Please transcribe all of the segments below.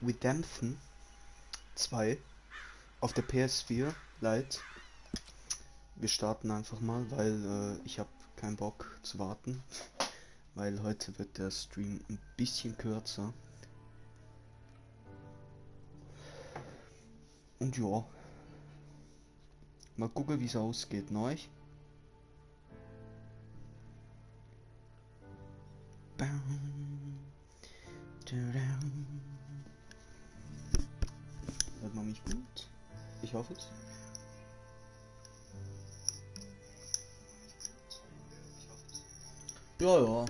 Redemption 2 auf der PS4 Lite. Wir starten einfach mal, weil ich habe keinen Bock zu warten, weil heute wird der Stream ein bisschen kürzer. Und ja, mal gucken, wie es ausgeht, neu. Hört man mich gut? Ich hoffe es. Ja, ja.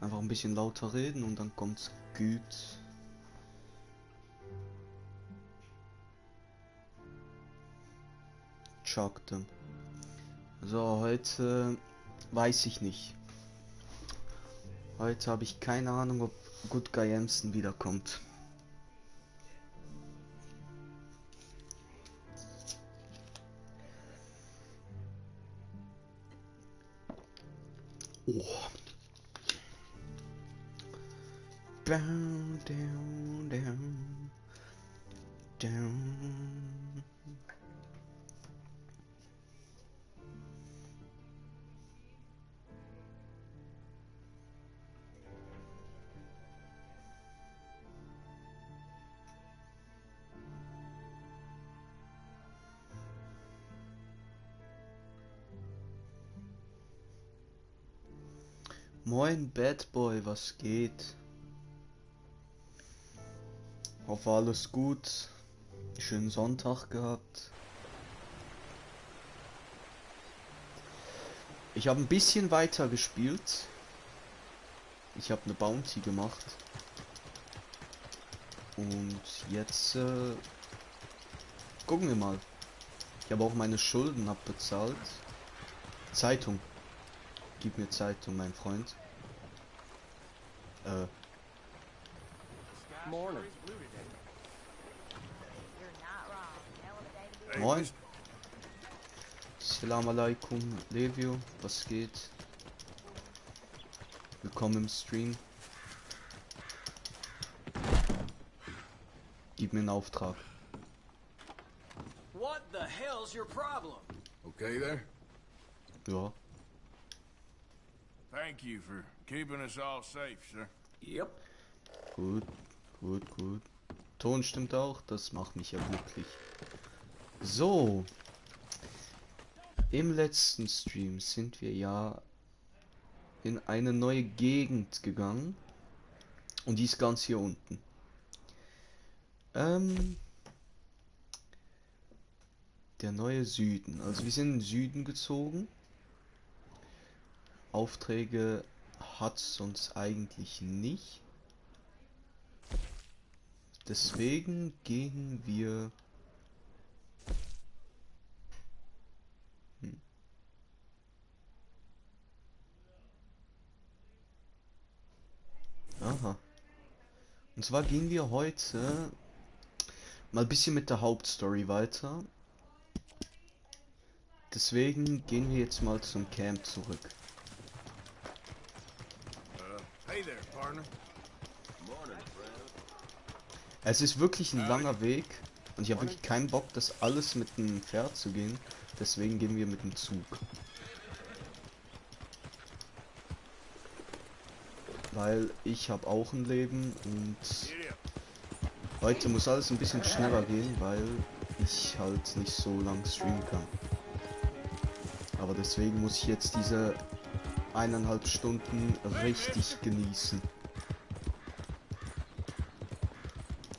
Einfach ein bisschen lauter reden und dann kommt's gut. Chockte. So, heute weiß ich nicht. Heute habe ich keine Ahnung, ob Good Guy Emson wiederkommt. Oh. Down, down, down, down. Moin Bad Boy, was geht? Hoffe alles gut. Schönen Sonntag gehabt. Ich habe ein bisschen weiter gespielt. Ich habe eine Bounty gemacht. Und jetzt gucken wir mal. Ich habe auch meine Schulden abbezahlt. Zeitung. Gib mir Zeitung, mein Freund. Moin. Assalamu alaikum, Levio, was geht? Willkommen im Stream. Gib mir einen Auftrag. What the hell's your problem? Okay there? Ja. Thank you for keeping us all safe, sir. Yep. Gut, gut, gut. Ton stimmt auch, das macht mich ja glücklich. So. Im letzten Stream sind wir ja in eine neue Gegend gegangen. Und die ist ganz hier unten. Der neue Süden. Also wir sind in den Süden gezogen. Aufträge hat es sonst eigentlich nicht. Deswegen gehen wir... Aha. Und zwar gehen wir heute mal ein bisschen mit der Hauptstory weiter. Deswegen gehen wir jetzt mal zum Camp zurück. Hey there, partner. Es ist wirklich ein langer Weg und ich habe wirklich keinen Bock, das alles mit dem Pferd zu gehen. Deswegen gehen wir mit dem Zug. Weil ich habe auch ein Leben und heute muss alles ein bisschen schneller gehen, weil ich halt nicht so lang streamen kann. Aber deswegen muss ich jetzt diese 1,5 Stunden richtig genießen.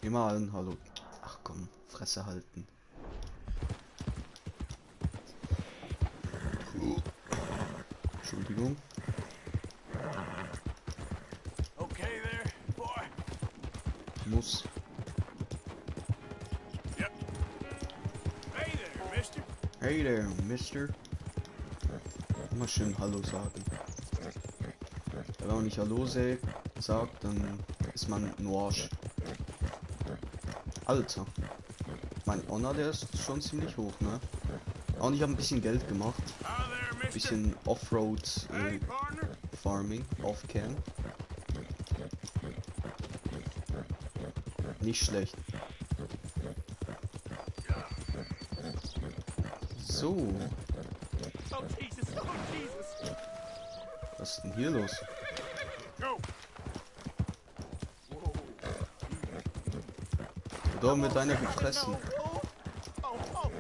Immer allen Hallo. Ach komm, Fresse halten. Entschuldigung. Okay there, boy. Muss. Yep. Hey there, mister. Hey there, Mister. Immer schön Hallo sagen. Wenn man nicht Hallo sagt, dann ist man ein Arsch. Alter. Mein Honor, der ist schon ziemlich hoch, ne? Und ich habe ein bisschen Geld gemacht. Hi there, mister. Bisschen Offroad Hey, partner. Farming, Off-Cam. Nicht schlecht. So. Oh, Jesus. Oh, Jesus. Was ist denn hier los? Go. Da wird einer gefressen. No. Oh, oh, oh.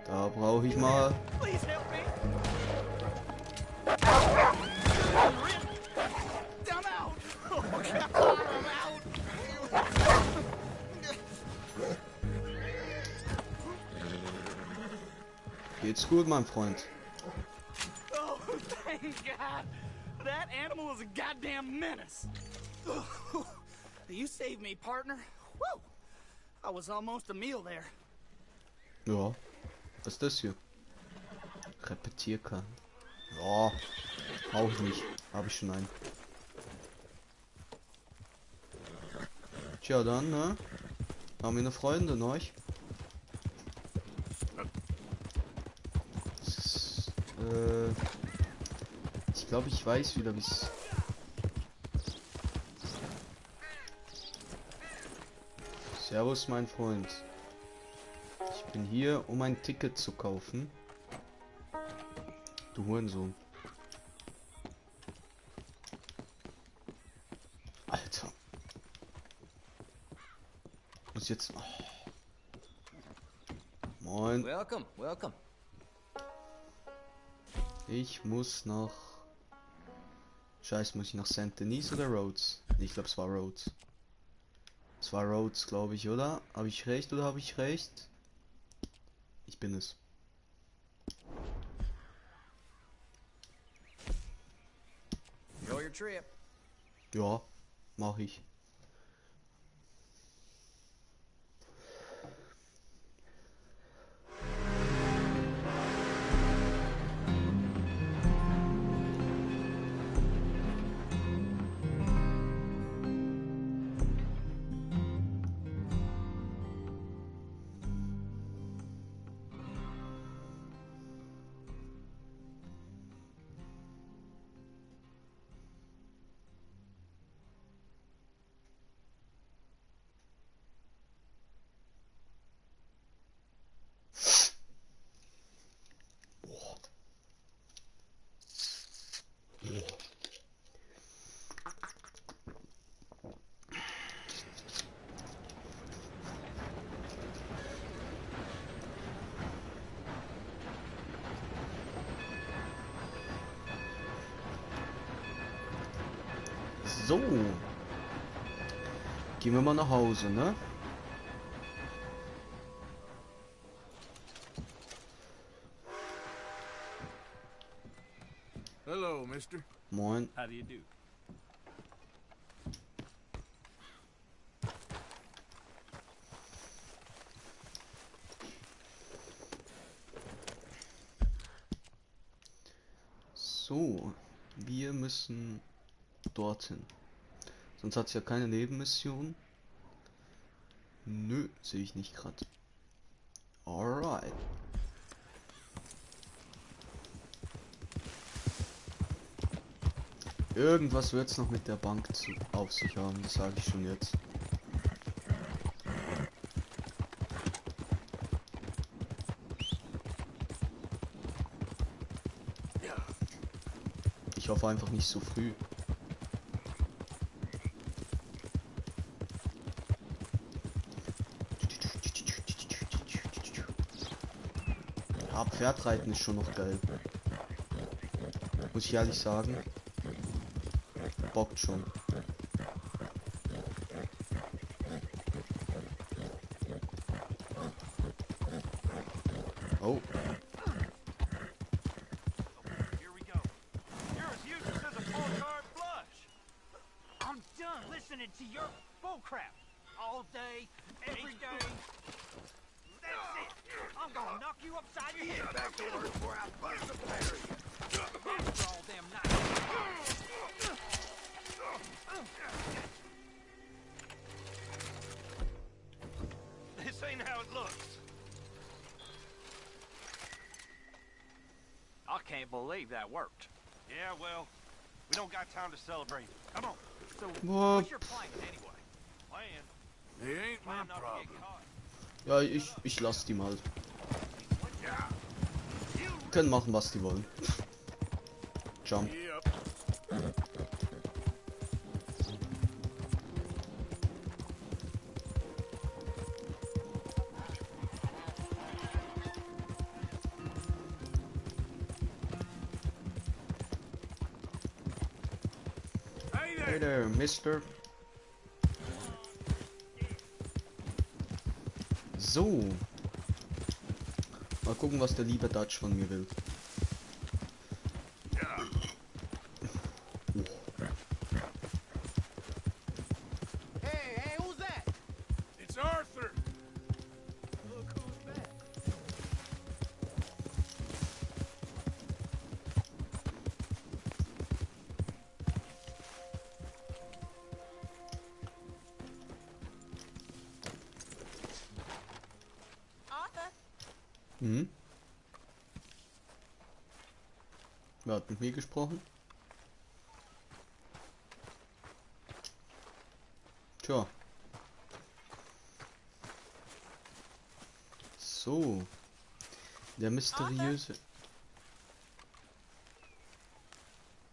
Da brauche ich mal. Please help me. I'm out. Oh, God, I'm out. Geht's gut, mein Freund? Oh, thank God. That animal is a goddamn menace. You saved me, partner. Woo. I was almost a meal there. Ja. Was ist das hier? Repetierkan. Ja. Brauche ich nicht. Habe ich schon einen. Tja, dann, ne? Haben wir eine Freundin, euch? Ich glaube, ich weiß wieder, wie es. Servus, mein Freund. Ich bin hier, um ein Ticket zu kaufen. Du Hurensohn. Alter. Muss jetzt. Oh. Moin. Welcome, welcome. Ich muss nach. Scheiße, muss ich nach St. Denis oder Rhodes? Ich glaube, es war Rhodes. Es war Rhodes, glaube ich, oder? Habe ich recht oder habe ich recht? Ich bin es. Enjoy your trip. Ja, mache ich. So. Gehen wir mal nach Hause, ne? Hello, mister. Moin. How do you do? So. Wir müssen dorthin. Sonst hat es ja keine Nebenmission. Nö, sehe ich nicht gerade. Alright. Irgendwas wird es noch mit der Bank auf sich haben, das sage ich schon jetzt. Ich hoffe einfach nicht so früh. Ja, Pferdreiten ist schon noch geil. Muss ich ehrlich sagen. Bockt schon. Oh. Here we go. You're as useless as a full-card flush. I'm done listening to your bullcrap. All day, every day. That's it. I'm gonna knock you upside your head. Back to work before I bust the battery. After all them nights. This ain't how it looks. I can't believe that worked. Yeah, well, We don't got time to celebrate. Come on. So, Boah. what's your plan anyway? Plan? It ain't my Plan not to problem. get caught. Ja, ich lass die mal. Yeah. Können machen, was die wollen. Jump. Yep. Hey there, Mister. So. Mal gucken, was der liebe Dutch von mir will. Hey, who's that? It's Arthur. Look who's back. Arthur? Mhm. Wer hat mit mir gesprochen? Tja. So. Der mysteriöse...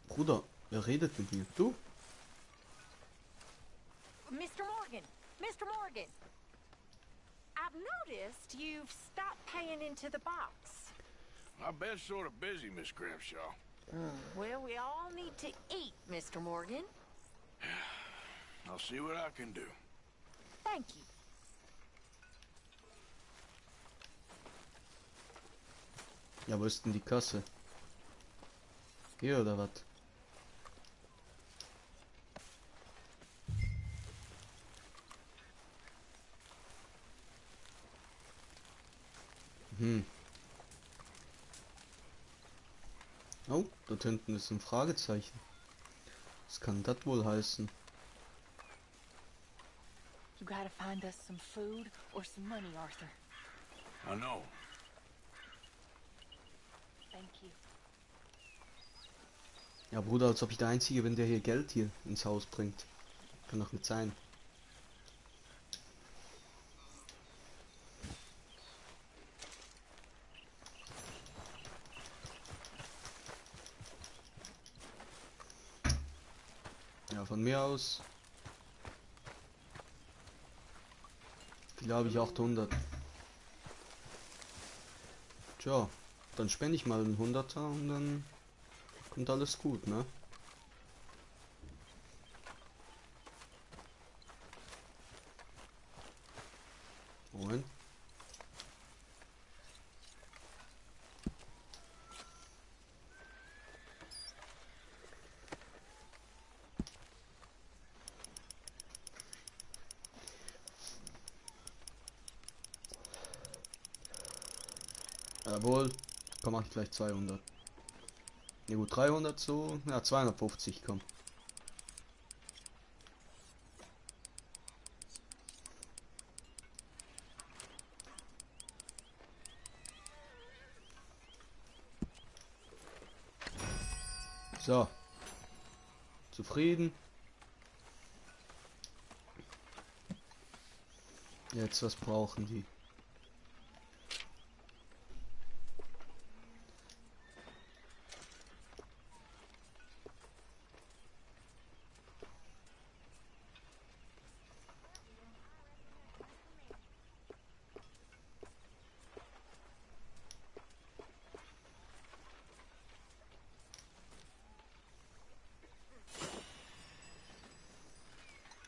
Bruder, wer redet mit mir? Du? Mr. Morgan! Mr. Morgan! I've noticed you've stopped paying into the box. I've been sort of busy, Miss Grimshaw. Well, we all need to eat, Mr. Morgan. I'll see what I can do. Thank you. Ja, wo ist denn die Kasse? Hier oder was? Oh, dort hinten ist ein Fragezeichen. Was kann das wohl heißen? You gotta find us some food or some money, Arthur. I know. Thank you. Ja, Bruder, als ob ich der Einzige bin, der hier Geld hier ins Haus bringt. Kann doch nicht sein. Ja, von mir aus. Wie habe ich 800? Tja, dann spende ich mal einen Hunderter und dann kommt alles gut, ne? Moment. Jawohl, komm, mach ich gleich 200. Ne gut, 300 so, ja 250, komm. So. Zufrieden. Jetzt, was brauchen die?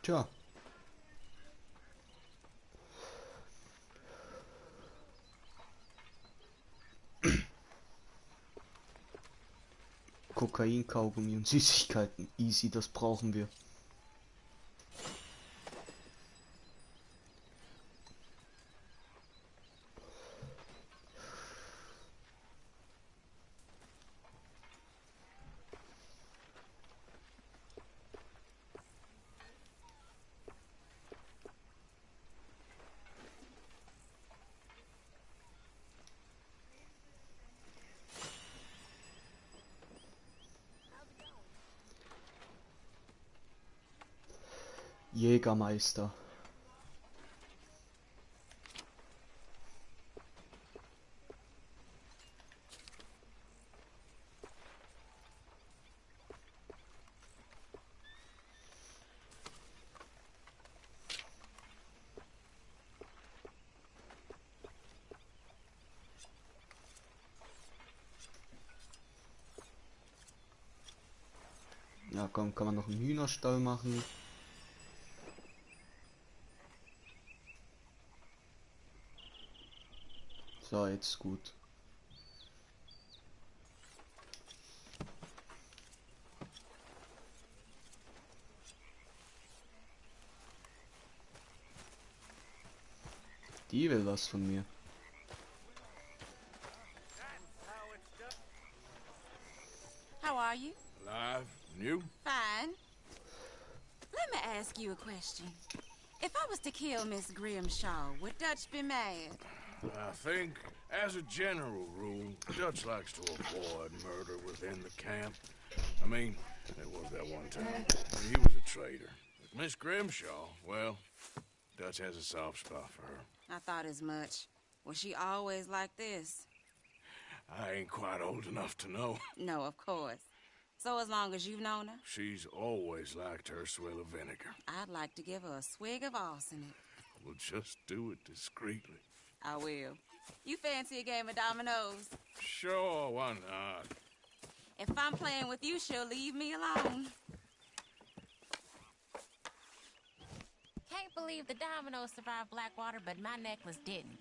Tja. Kokain, Kaugummi und Süßigkeiten. Easy, das brauchen wir. Jägermeister. Ja, komm, kann man noch einen Hühnerstall machen. So, jetzt gut. Die will was von mir. How are you? Alive? And you? Fine. Let me ask you a question. If I was to kill Miss Grimshaw, would Dutch be mad? I think, as a general rule, Dutch likes to avoid murder within the camp. I mean, there was that one time. He was a traitor. But Miss Grimshaw, well, Dutch has a soft spot for her. I thought as much. Was she always like this? I ain't quite old enough to know. No, of course. So as long as you've known her, She's always liked her swill of vinegar. I'd like to give her a swig of arsenic. We'll just do it discreetly. I will. You fancy a game of dominoes? Sure, why not? If I'm playing with you, she'll leave me alone. Can't believe the dominoes survived Blackwater, but my necklace didn't.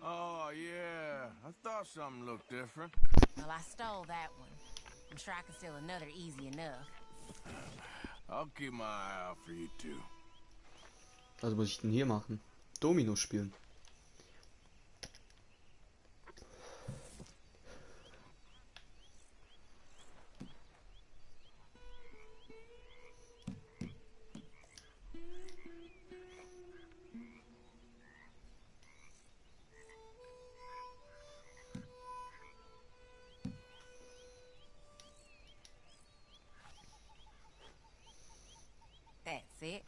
Oh, yeah. I thought something looked different. Well, I stole that one. I'm sure I can steal another easy enough. I'll keep my eye out for you too. Was muss ich denn hier machen? Domino spielen. That's it.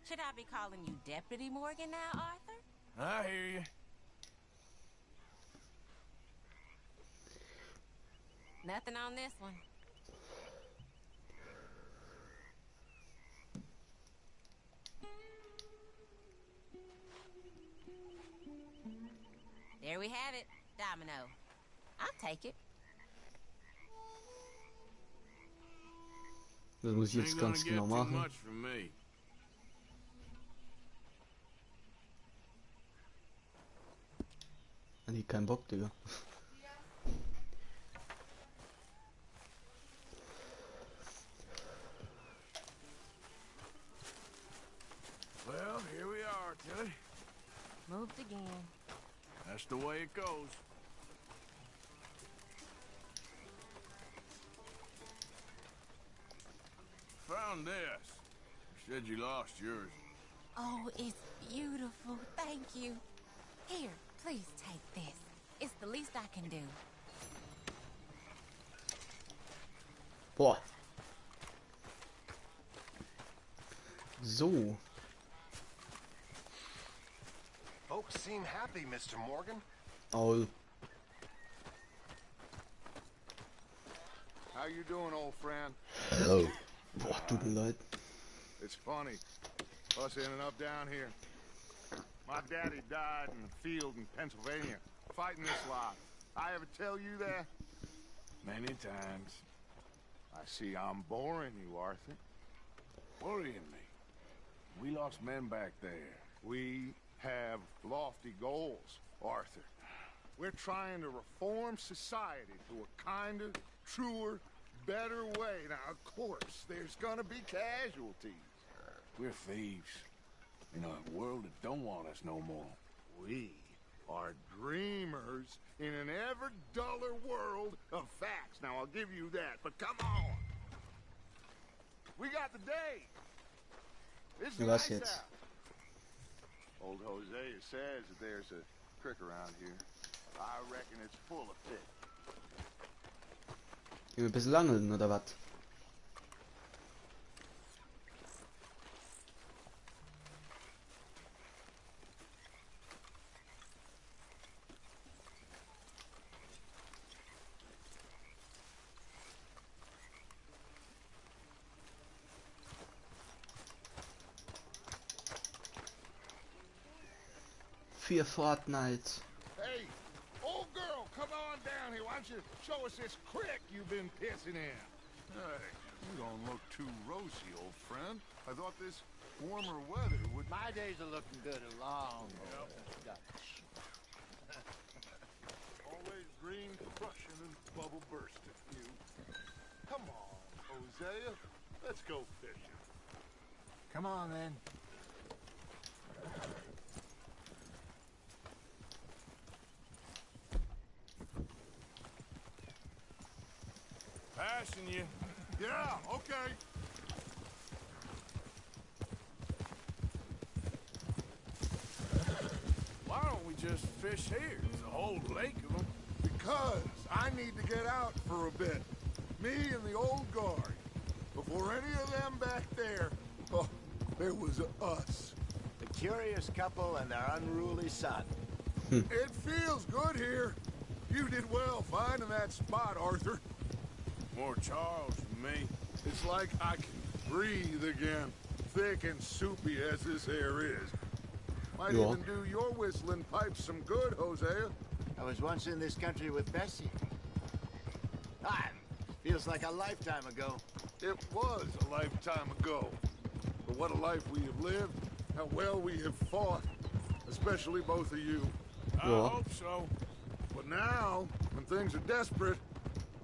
Should I be calling you Deputy Morgan now, Arthur? I hear you. Nothing on this one. There we have it. Domino. I'll take it. Das muss ich jetzt Ain't gonna ganz get genau too machen. much from me. Nee, kein Bock, Digga. Well, here we are, Tilly. Moved again. That's the way it goes. Found this. You said you lost yours. Oh, it's beautiful. Thank you. Here, please take this. It's the least I can do. Boah. So. Folks seem happy, Mr. Morgan. Aul. How you doing, old friend? Oh. Boah, tut mir leid. It's funny, us ending up down here. My daddy died in the field in Pennsylvania, fighting this lot. I ever tell you that? Many times. I see I'm boring you, Arthur. Worrying me. We lost men back there. We have lofty goals, Arthur. We're trying to reform society to a kinder, truer, better way. Now, of course, there's gonna be casualties. We're thieves. In a world that don't want us no more. We are dreamers in an ever duller world of facts. Now, I'll give you that, but come on. We got the day. This is Ja, was nice jetzt? out. Old Hosea says that there's a creek around here. I reckon it's full of fish. Gehen wir ein bisschen angeln oder was? Für Fortnite. Hey, old girl, come on down here. Why don't you show us this creek you've been pissing in? Hey, you don't look too rosy, old friend. I thought this warmer weather would... My days are looking good along. Always green crushing and bubble bursting, you. Come on, Hosea. Let's go fishing. Come on, then. Passing you. Yeah, okay. Why don't we just fish here? There's a whole lake of them. Because I need to get out for a bit. Me and the old guard. Before any of them back there, oh, there was us. The curious couple and their unruly son. It feels good here. You did well finding that spot, Arthur. More Charles than me. It's like I can breathe again. Thick and soupy as this air is. Might Yeah. even do your whistling pipes some good, Hosea. I was once in this country with Bessie. Feels like a lifetime ago. It was a lifetime ago. But what a life we have lived. How well we have fought. Especially both of you. I Yeah. hope so. But now, when things are desperate,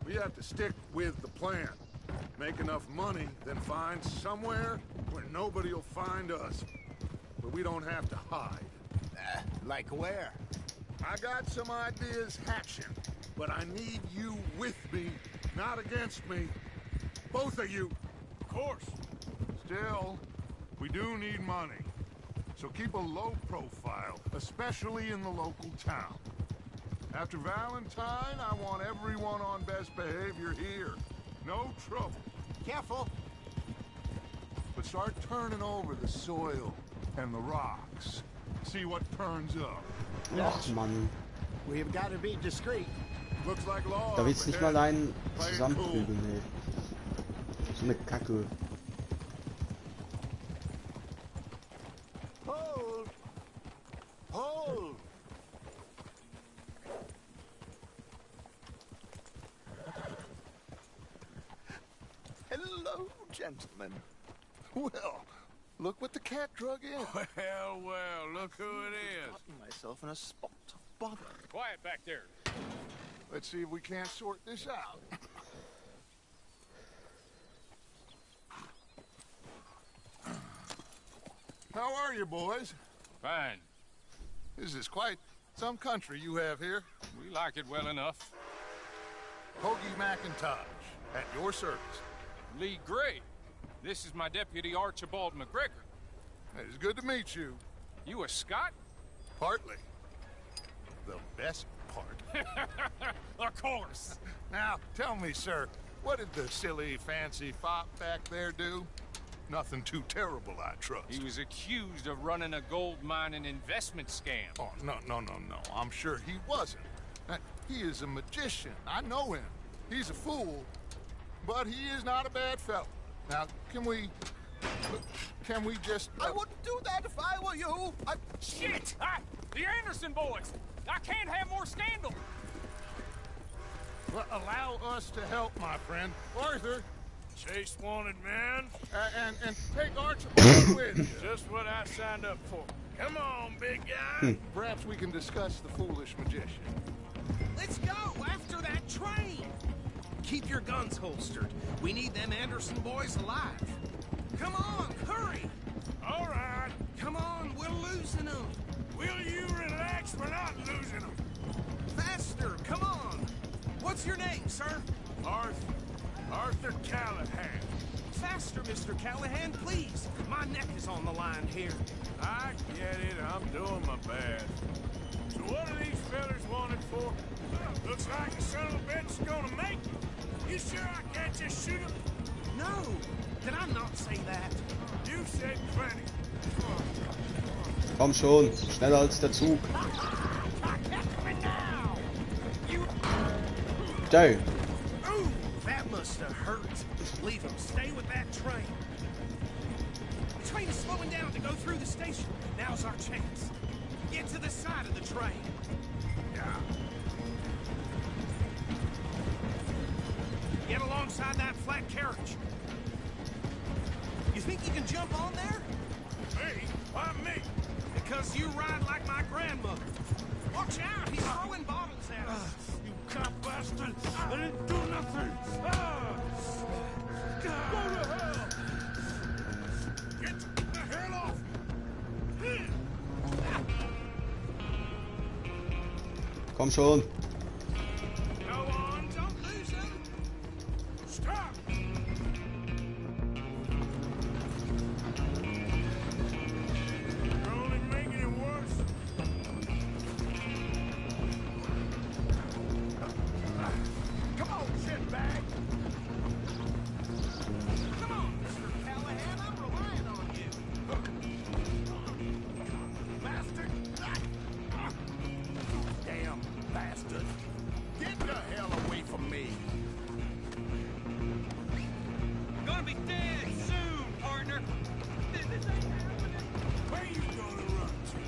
we have to stick with the plan. Make enough money, then find somewhere where nobody will find us. Where we don't have to hide. Like where? I got some ideas hatching, but I need you with me, not against me. Both of you. Of course. Still, we do need money. So keep a low profile, especially in the local town. After Valentine, I want everyone on best behavior here. No trouble. Careful. But start turning over the soil and the rocks. See what turns up. Ach Mann, We've got to be discreet. Looks like law. da willst du nicht up mal ahead. einen zusammenprügeln, ey. So eine Kacke. Hold! Hold! Hello, gentlemen. Well, look what the cat drug in. Well, well, look who it is. Gotten myself in a spot of bother. Quiet back there. Let's see if we can't sort this out. How are you, boys? Fine. This is quite some country you have here. We like it well enough. Hoagie McIntosh, at your service. Lee Gray. This is my deputy Archibald McGregor. It's good to meet you. You a Scot? Partly. The best part. Of course. Now, tell me, sir, what did the silly, fancy fop back there do? Nothing too terrible, I trust. He was accused of running a gold mining investment scam. Oh, no. I'm sure he wasn't. He is a magician. I know him. He's a fool, but he is not a bad fellow. Now, can we just... I wouldn't do that if I were you. Shit! The Anderson boys! I can't have more scandal! Well, allow us to help, my friend. Arthur, Chase wanted man. and take Archibald with you. Just what I signed up for. Come on, big guy. Perhaps we can discuss the foolish magician. Let's go after that train. Keep your guns holstered. We need them Anderson boys alive. Come on, hurry. All right. Come on, we're losing them. Will you relax? We're not losing them. Faster, come on. What's your name, sir? Arthur Callahan. Faster. faster, Mr. Callahan, please. My neck is on the line here. I get it. I'm doing my best. So what are these fellas wanted for? Looks like the son of a bitch is gonna make it. You sure I can't just shoot him? No, did I not say that? You said plenty. Komm schon, schneller als der Zug. Damn. Ooh, that must have hurt. Leave him. Stay with that train. The train is slowing down to go through the station. Now's our chance. Get to the side of the train. Yeah. Get alongside that flat carriage. You think you can jump on there? Me? Why me? Because you ride like my grandmother. Watch out, he's throwing bottles at us. You cop bastard! I didn't do nothing! Go to hell! Get the hell off! Komm schon. Go on, don't lose him. Stop! You're only making it worse. Come on, shitbag. Come on, Mr. Callahan, I'm relying on you. Bastard! Damn bastard! Get the hell away from me! Gonna be dead soon, partner. This ain't happening. Where you gonna run to?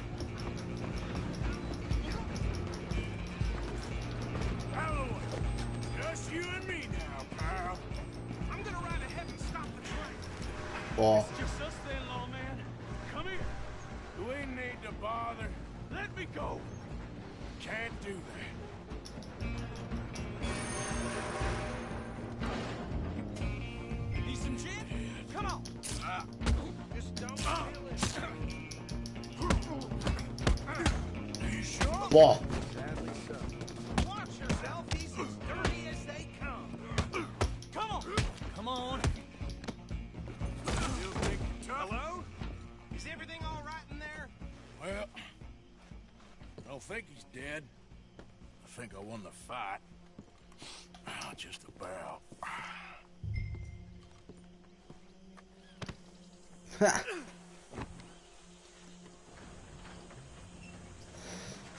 Out of the way. Just you and me now, pal. I'm gonna ride ahead and stop the train. Boah. Just us then, lawman. Come here. Do we need to bother? Let me go. Can't do that. Need some gin? Come on. Just don't kill it. You sure? Boah. Sadly so. Watch yourself, he's as dirty as they come. Come on. Come on. Still think you're tough? Hello? Is everything all right in there? Well, I don't think he's dead. I think I won the fight. Just about.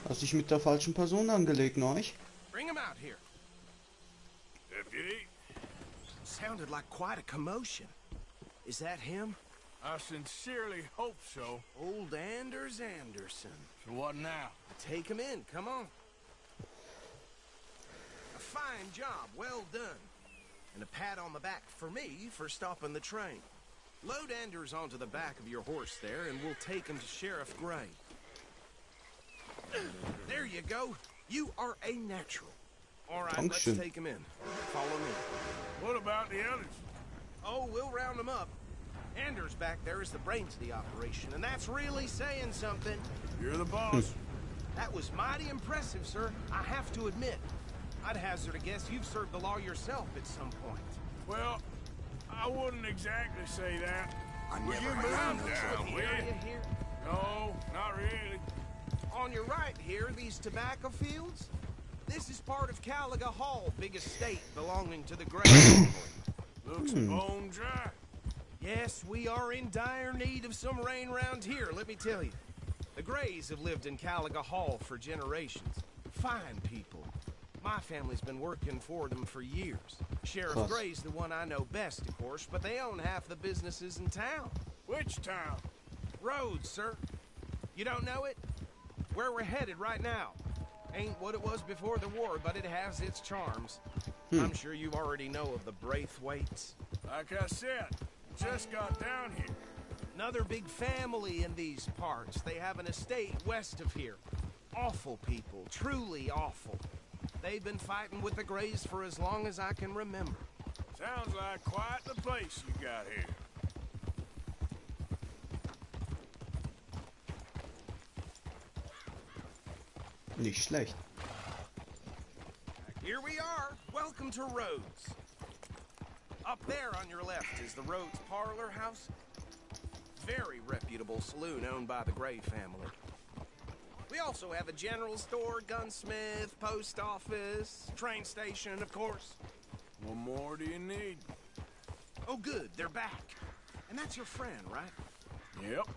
Hast dich mit der falschen Person angelegt, ne? Bring him out here. Deputy, Sounded like quite a commotion. Is that him? I sincerely hope so. Old Anders Anderson. So what now? Take him in, come on. A fine job, well done. And a pat on the back for me for stopping the train. Load Anders onto the back of your horse there, and we'll take him to Sheriff Gray. There you go. You are a natural. All right, let's Dankeschön. take him in. Follow me. What about the others? Oh, we'll round them up. Anders back there is the brains of the operation, and that's really saying something. You're the boss. That was mighty impressive, sir. I have to admit. I'd hazard a guess you've served the law yourself at some point. Well, I wouldn't exactly say that. Will you move Calm to down, the will area you? here? No, not really. On your right here, these tobacco fields? This is part of Caliga Hall, big estate belonging to the Gray family. Looks bone dry. Yes, we are in dire need of some rain round here, let me tell you. The Grays have lived in Caliga Hall for generations. Fine people. My family's been working for them for years. Sheriff Plus. Gray's the one I know best, of course, but they own half the businesses in town. Which town? Rhodes, sir. You don't know it? Where we're headed right now. Ain't what it was before the war, but it has its charms. I'm sure you already know of the Braithwaites. Like I said, just got down here. Another big family in these parts. They have an estate west of here. Awful people, truly awful. They've been fighting with the Grays for as long as I can remember. Sounds like quite the place you got here. Nicht schlecht. Here we are. Welcome to Rhodes. Up there on your left is the Rhodes Parlor House. Very reputable saloon owned by the Gray family. We also have a general store, gunsmith, post office, train station, of course. What more do you need? Oh, good, they're back. And that's your friend, right? Yep.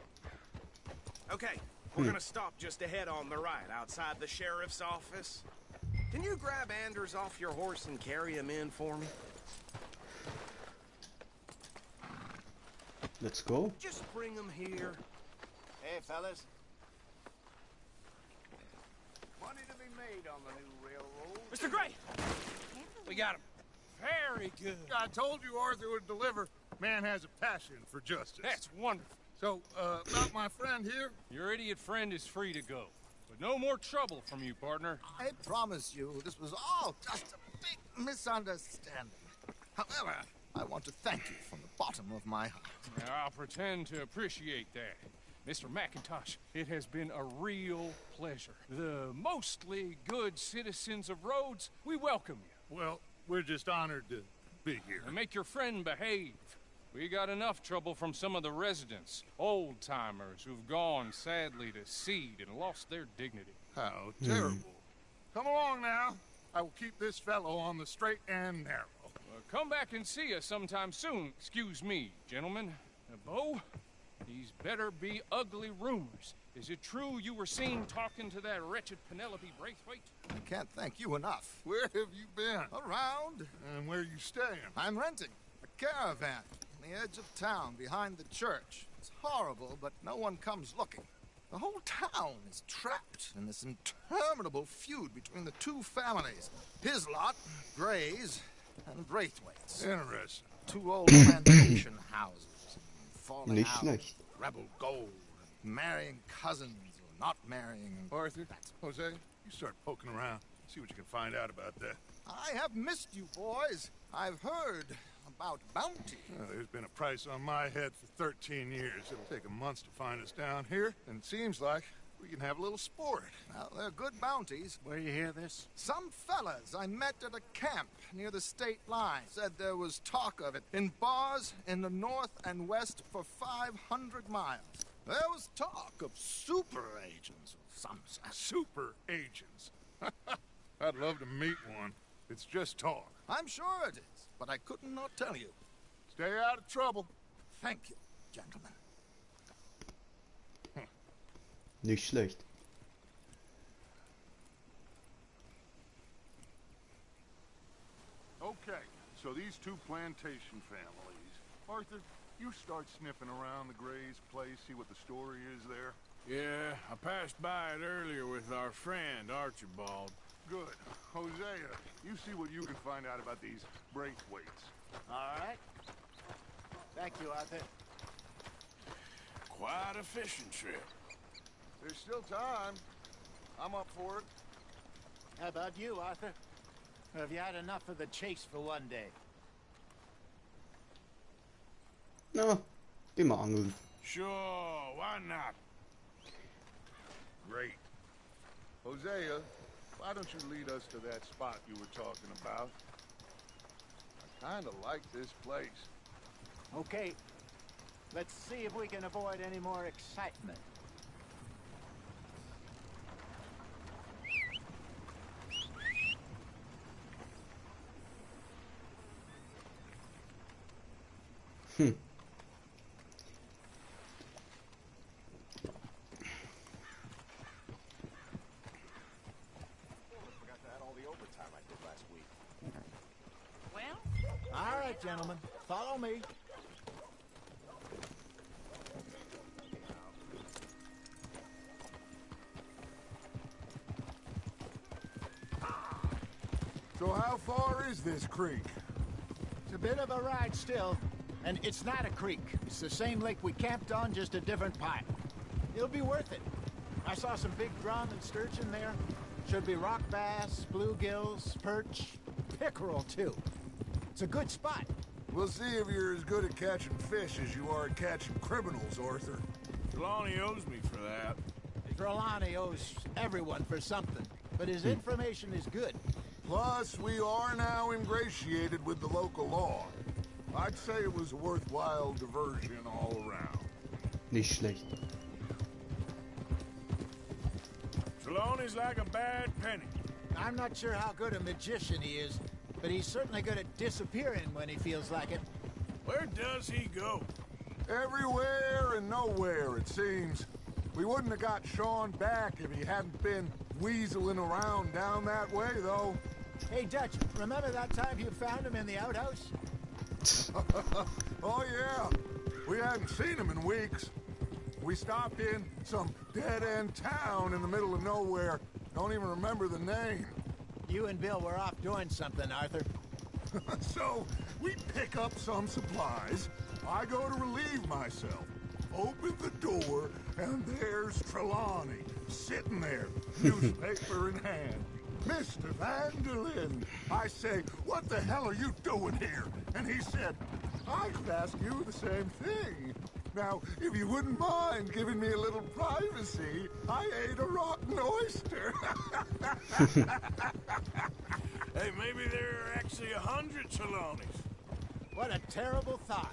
Okay, we're gonna stop just ahead on the right, outside the sheriff's office. Can you grab Anders off your horse and carry him in for me? Let's go. Just bring him here. Hey, fellas. Money to be made on the new railroad. Mr. Gray! We got him. Very good. I told you Arthur would deliver. Man has a passion for justice. That's wonderful. So, about my friend here? Your idiot friend is free to go. But no more trouble from you, partner. I promise you, this was all just a big misunderstanding. However, I want to thank you from the bottom of my heart. Now, I'll pretend to appreciate that. Mr. McIntosh, it has been a real pleasure. The mostly good citizens of Rhodes, we welcome you. Well, we're just honored to be here. And make your friend behave. We got enough trouble from some of the residents, old-timers who've gone, sadly, to seed and lost their dignity. How terrible. Come along now. I will keep this fellow on the straight and narrow. Come back and see us sometime soon. Excuse me, gentlemen. Bo, these better be ugly rumors. Is it true you were seen talking to that wretched Penelope Braithwaite? I can't thank you enough. Where have you been? Around. And where you staying? I'm renting a caravan on the edge of town behind the church. It's horrible, but no one comes looking. The whole town is trapped in this interminable feud between the two families. His lot, Gray's, and Braithwaite's. Interesting. Two old plantation houses. Falling Nicht out. schlecht. Rebel gold. Marrying cousins or not marrying. Arthur, Jose, you start poking around. See what you can find out about that. I have missed you, boys. I've heard about bounty. Well, there's been a price on my head for 13 years. It'll take a month to find us down here, and it seems like we can have a little sport. Well, they're good bounties. Where you hear this? Some fellas I met at a camp near the state line said there was talk of it in bars in the north and west for 500 miles. There was talk of super agents of some sort. Super agents. I'd love to meet one. It's just talk. I'm sure it is, but I could not tell you. Stay out of trouble. Thank you, gentlemen. Nicht schlecht. Okay, so these two plantation families. Arthur, you start sniffing around the Gray's place, see what the story is there. Yeah, I passed by it earlier with our friend, Archibald. Good. Hosea, you see what you can find out about these Braithwaites. All right. Thank you, Arthur. Quite a fishing trip. There's still time. I'm up for it. How about you, Arthur? Or have you had enough of the chase for one day? Na, geh mal angeln. Sure, why not? Great. Hosea, why don't you lead us to that spot you were talking about? I kinda like this place. Okay. Let's see if we can avoid any more excitement. Forgot to add all the overtime I did last week. Well, All right, gentlemen. Follow me. So how far is this creek? It's a bit of a ride still. And it's not a creek. It's the same lake we camped on, just a different part. It'll be worth it. I saw some big drum and sturgeon there. Should be rock bass, bluegills, perch, pickerel too. It's a good spot. We'll see if you're as good at catching fish as you are at catching criminals, Arthur. Trelawney owes me for that. Trelawney owes everyone for something, but his information is good. Plus, we are now ingratiated with the local law. I'd say it was a worthwhile diversion all around. Nicht schlecht. Trelawney's like a bad penny. I'm not sure how good a magician he is, but he's certainly good at disappearing when he feels like it. Where does he go? Everywhere and nowhere, it seems. We wouldn't have got Sean back if he hadn't been weaseling around down that way, though. Hey, Dutch, remember that time you found him in the outhouse? Oh, yeah. We hadn't seen him in weeks. We stopped in some dead-end town in the middle of nowhere. Don't even remember the name. You and Bill were off doing something, Arthur. So, we pick up some supplies. I go to relieve myself. Open the door, and there's Trelawney, sitting there, newspaper in hand. Mr. Vanderlyn. I say, what the hell are you doing here? And he said, I could ask you the same thing. Now, if you wouldn't mind giving me a little privacy, I ate a rotten oyster. Hey, maybe there are actually 100 Trelawneys. What a terrible thought.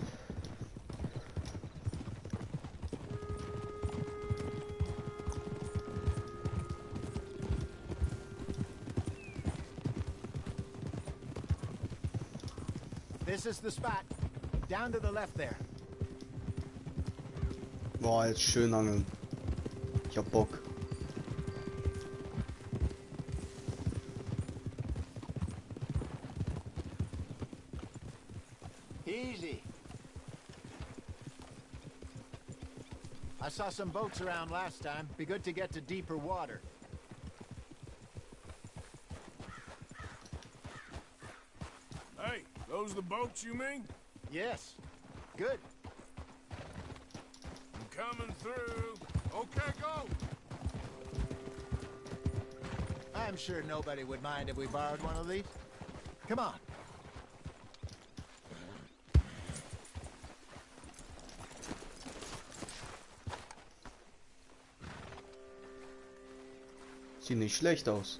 This is the spot. Down to the left there. Boah, jetzt schön angeln. Ich hab Bock. Easy. I saw some boats around last time. Be good to get to deeper water. Hey, those the boats you mean? Yes. Good. I'm coming through. Okay, go. I'm sure nobody would mind if we borrowed one of these. Come on. Sieht nicht schlecht aus.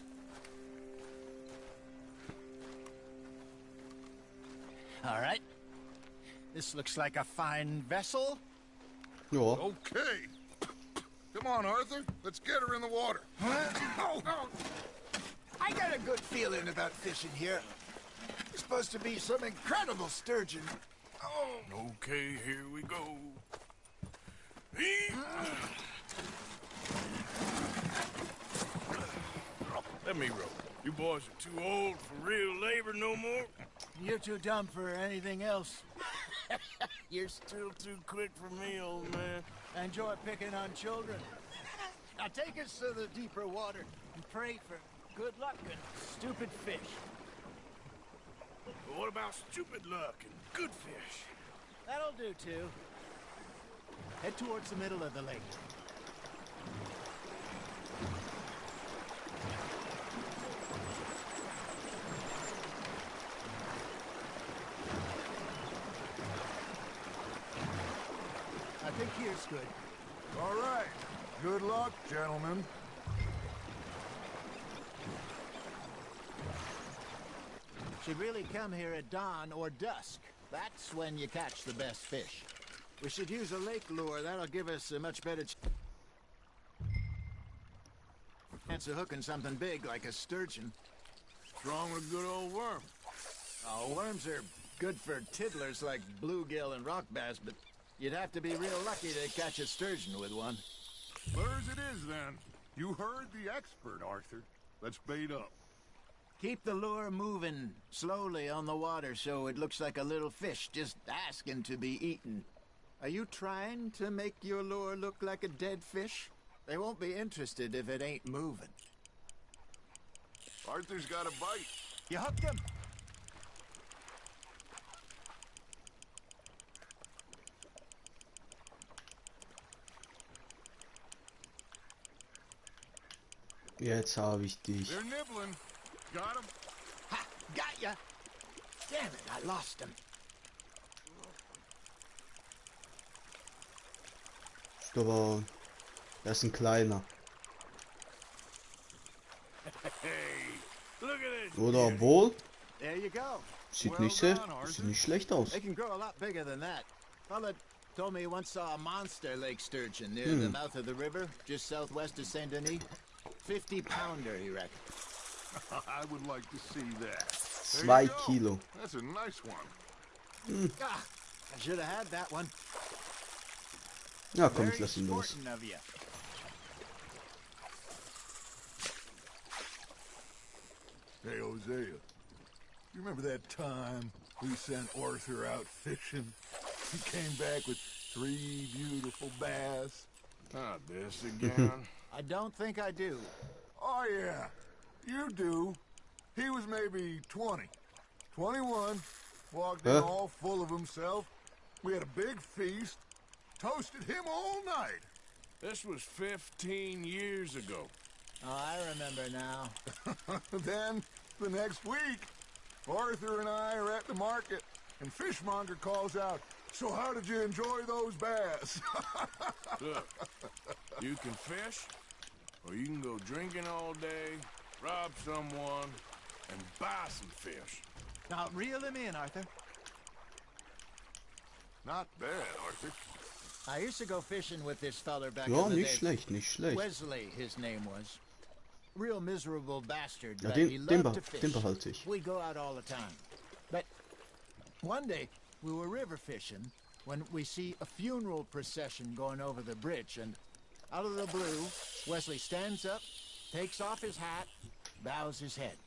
All right. This looks like a fine vessel. Ja. Okay. Come on, Arthur. Let's get her in the water. Oh, I got a good feeling about fishing here. It's supposed to be some incredible sturgeon. Oh. Okay, here we go. Let me row. You boys are too old for real labor no more. You're too dumb for anything else. You're still too quick for me, old man. Enjoy picking on children. Now take us to the deeper water and pray for good luck and stupid fish. But what about stupid luck and good fish? That'll do, too. Head towards the middle of the lake. I think here's good. All right. Good luck, gentlemen. Should really come here at dawn or dusk. That's when you catch the best fish. We should use a lake lure. That'll give us a much better chance of hooking something big like a sturgeon. What's wrong with a good old worm? Oh, worms are good for tiddlers like bluegill and rock bass, but you'd have to be real lucky to catch a sturgeon with one. Clear as it is, then. You heard the expert, Arthur. Let's bait up. Keep the lure moving slowly on the water so it looks like a little fish just asking to be eaten. Are you trying to make your lure look like a dead fish? They won't be interested if it ain't moving. Arthur's got a bite. You hooked him? Jetzt habe ich dich. They're nibbling. Got him. Ha! Got ya! Damn it, I lost him. Aber das ist ein kleiner. Hey, look at this. Oder wohl? There you go. Sieht Well nicht sehr, done, Arthur. sieht nicht schlecht aus. They can grow a lot bigger than that. Fella told me he once saw a monster lake sturgeon near the mouth of the river, just southwest of Saint Denis. 50-pounder, he reckoned. I would like to see that. 2 Kilo. That's a nice one. Ah, I should have had that one. Ja, komm, Very ich lass ihn los. sporting of you. Hey, Hosea, you remember that time we sent Arthur out fishing? He came back with 3 beautiful bass. Not this again. I don't think I do. Oh, yeah, you do. He was maybe 20, 21, walked in all full of himself. We had a big feast, toasted him all night. This was 15 years ago. Oh, I remember now. Then, the next week, Arthur and I are at the market, and Fishmonger calls out, "So how did you enjoy those bass?" Look, you can fish, or you can go drinking all day, rob someone, and buy some fish. Now, reel him in, Arthur. Not bad, Arthur. I used to go fishing with this feller back Ja, in the nicht day. schlecht, nicht schlecht. Wesley, his name was. Real miserable bastard, Ja, but he den loved to fish. behalte ich. We'd go out all the time. But one day, we were river fishing when we see a funeral procession going over the bridge, and out of the blue, Wesley stands up, takes off his hat, bows his head.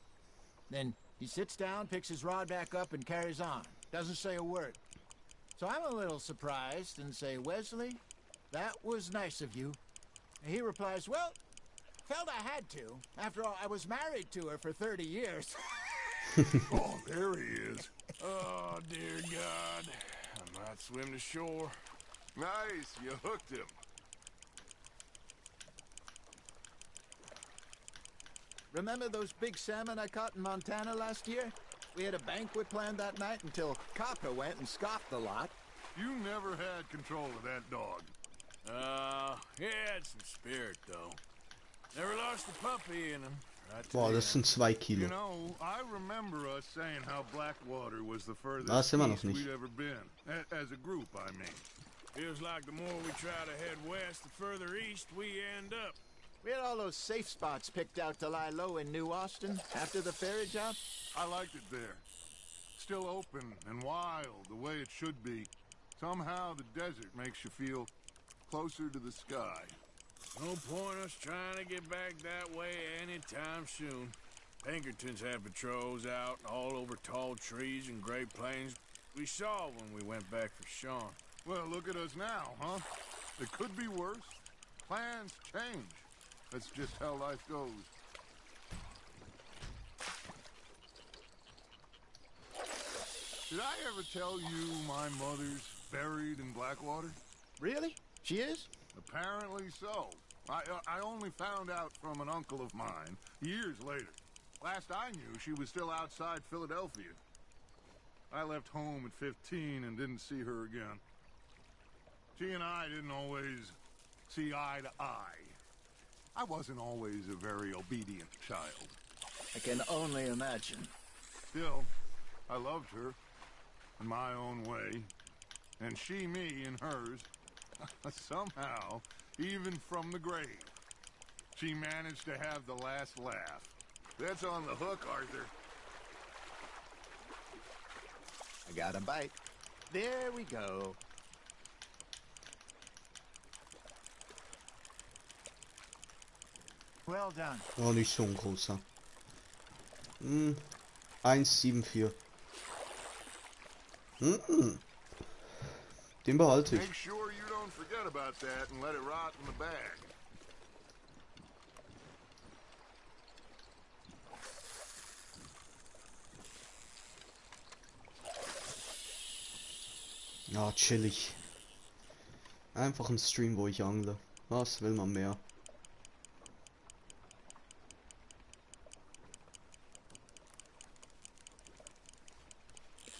Then he sits down, picks his rod back up, and carries on. Doesn't say a word. So I'm a little surprised and say, "Wesley, that was nice of you." And he replies, "Well, felt I had to. After all, I was married to her for 30 years. Oh, there he is. Oh, dear God. I might swim to shore. Nice, you hooked him. Remember those big salmon I caught in Montana last year? We had a banquet planned that night until Copper went and scoffed the lot. You never had control of that dog. He had some spirit, though. Never lost a puppy in him. Boah, das sind 2 You Kilo. know, I remember us saying how Blackwater was the furthest Ah, sind wir noch east nicht. we'd ever been. As a group, I mean. Feels like the more we try to head west, the further east we end up. We had all those safe spots picked out to lie low in New Austin after the ferry job. I liked it there. Still open and wild, the way it should be. Somehow the desert makes you feel closer to the sky. No point us trying to get back that way anytime soon. Pinkertons have patrols out all over tall trees and Great Plains. We saw when we went back for Sean. Well, look at us now, huh? It could be worse. Plans change. That's just how life goes. Did I ever tell you my mother's buried in Blackwater? Really? She is? Apparently so. I only found out from an uncle of mine years later. Last I knew, she was still outside Philadelphia. I left home at 15 and didn't see her again. She and I didn't always see eye to eye. I wasn't always a very obedient child. I can only imagine. Still, I loved her in my own way, and she me in hers. Somehow, even from the grave, she managed to have the last laugh. That's on the hook, Arthur. I got a bite. There we go. Well done. Oh, nicht so ein großer. 1,74. Den behalte ich. Make sure you don't forget about that and let it rot in the bag. Ja, chillig. Einfach ein Stream, wo ich angle. Was will man mehr?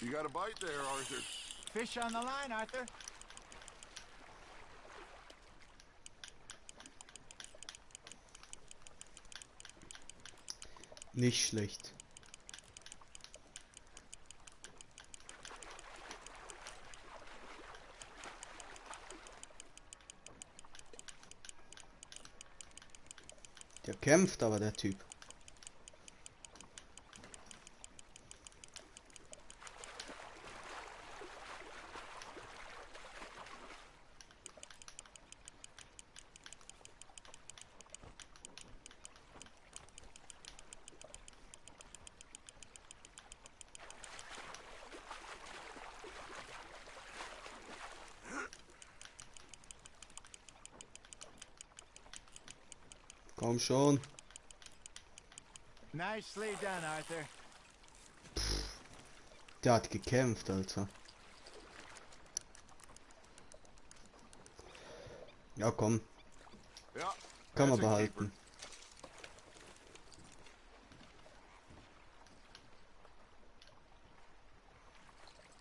You got a bite there, Arthur. Fish on the line, Arthur. Nicht schlecht. Der kämpft aber, der Typ. Komm schon. Nicely done, Arthur. Der hat gekämpft, Alter. Ja, komm. Ja, Kann man that's a behalten.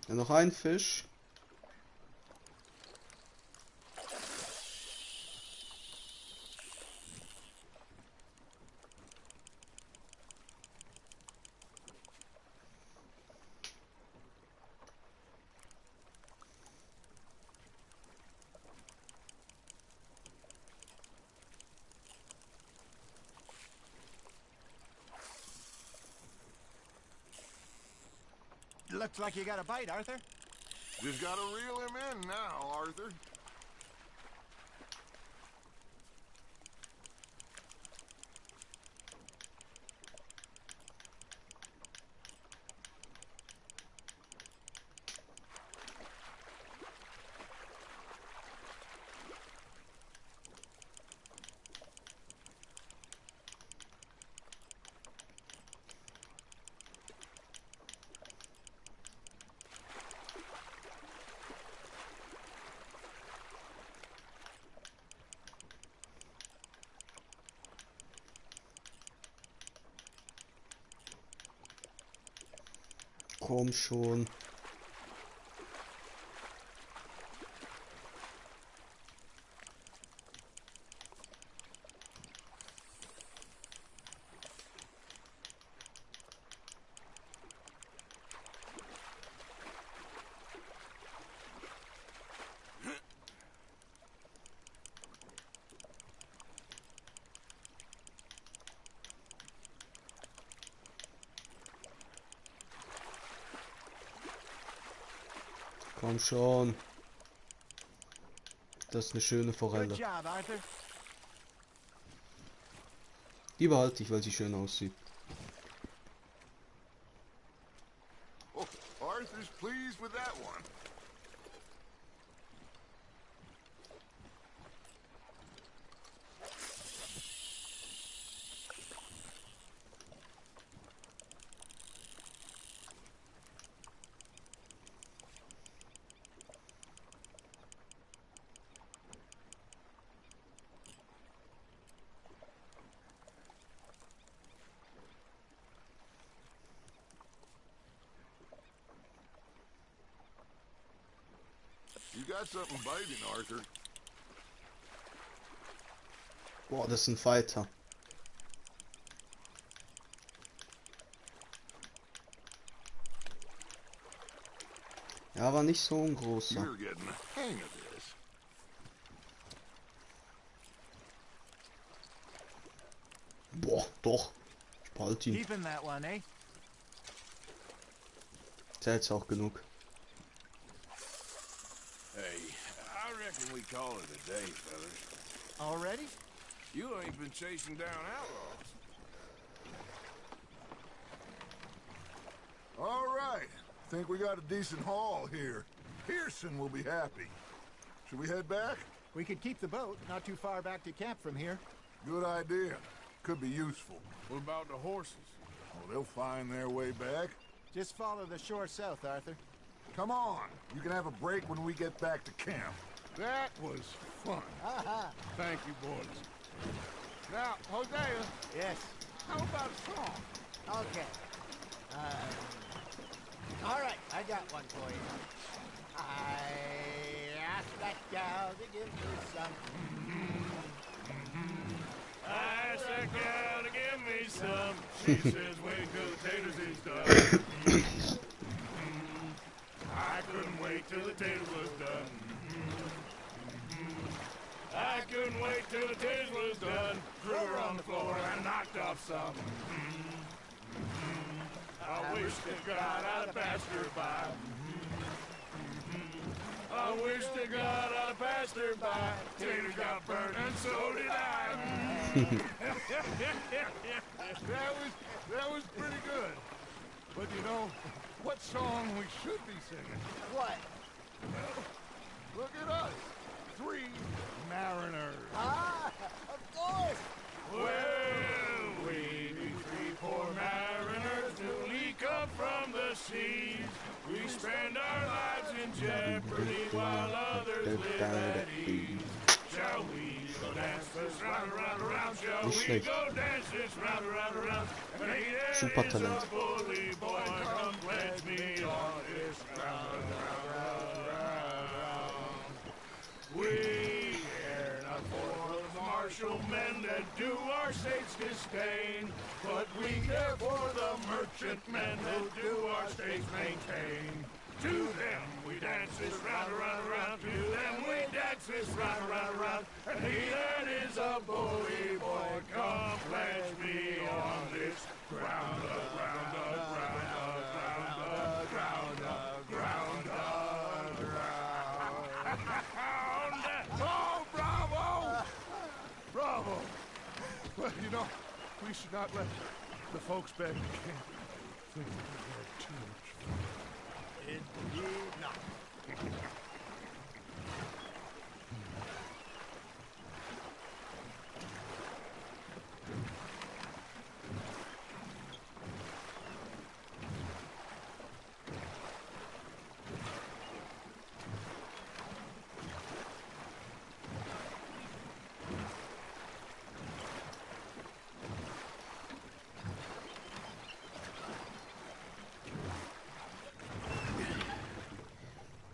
Ja, noch ein Fisch. Looks like you got a bite, Arthur. Just gotta reel him in now, Arthur. Komm schon. Komm schon. Das ist eine schöne Good Forelle. job, Arthur. Die behalte ich, weil sie schön aussieht. Oh, Arthur's pleased with that one. You got something biting, Arthur. Boah, das ist ein Fighter. Ja, war nicht so ein großer. You're getting the hang of this. Boah, doch. Ich behalte ihn. Keeping that one, eh? Zählt's auch genug. Hey, I reckon we call it a day, fellas. Already? You ain't been chasing down outlaws. All right. Think we got a decent haul here. Pearson will be happy. Should we head back? We could keep the boat not too far back to camp from here. Good idea. Could be useful. What about the horses? Oh, they'll find their way back. Just follow the shore south, Arthur. Come on. You can have a break when we get back to camp. That was fun. Aha! Thank you, boys. Now, Hosea, Yes. how about a song? Okay. All right, I got one for you. I asked that gal to give me some. I asked that gal to give me some. She says wait till the taters is done. I couldn't wait till the taters was done. I couldn't wait till the taste was done. Threw her on the floor and knocked off some. I wish to God I'd passed her by. I wish to God I'd passed her by. Tater got burnt and so did I. That was pretty good. But you know, what song we should be singing? What? Look at us. 3 mariners. Ah, of course. Well, we be 3 poor mariners newly come from the seas. We spend our lives in jeopardy while others live at ease. Shall we go dance this round, around, around? Shall we go dance this round, around, around? Hey, there is a bully boy, come pledge me on this round, round, round, round. We care not for the martial men that do our state's disdain, but we care for the merchant men that do our state's maintain. To them we dance this round, around, around. To them we dance this round, around, around. And he that is a bully boy, come pledge me on this ground, ground, ground, ground, ground, ground, ground. Oh, bravo! Bravo! Well, you know, we should not let the folks back in camp think that we had too much fun. Indeed not.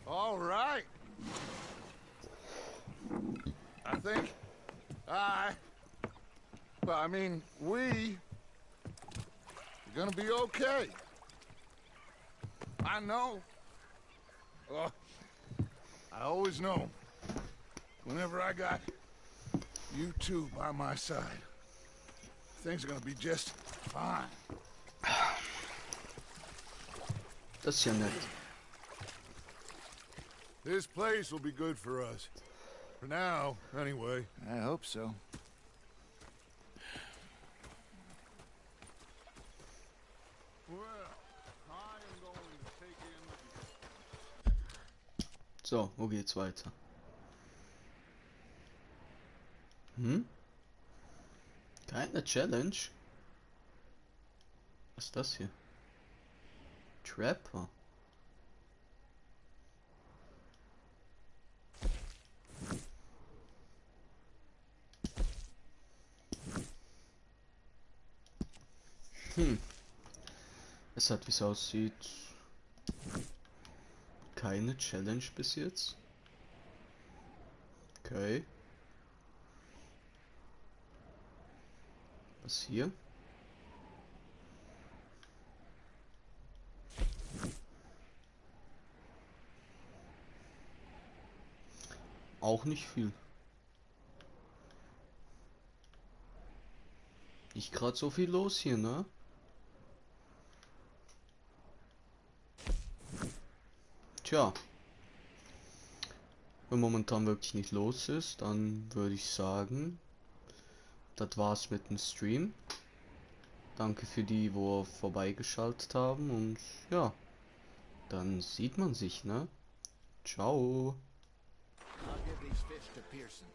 All right. I think we are gonna be okay. I know. Oh, I always know. Whenever I got you two by my side, things are gonna be just fine. Das ist ja nett. This place will be good for us. For now, anyway. I hope so. Well, I am going to take in... So, wo geht's weiter? Keine Challenge? Was ist das hier? Trapper. Es hat, wie es aussieht, keine Challenge bis jetzt. Okay. Was hier? Auch nicht viel. Nicht gerade so viel los hier, ne? Tja. Wenn momentan wirklich nicht los ist, dann würde ich sagen, das war's mit dem Stream. Danke für die, wo vorbeigeschaltet haben und ja, dann sieht man sich, ne? Ciao. I'll give these fish to Pearson.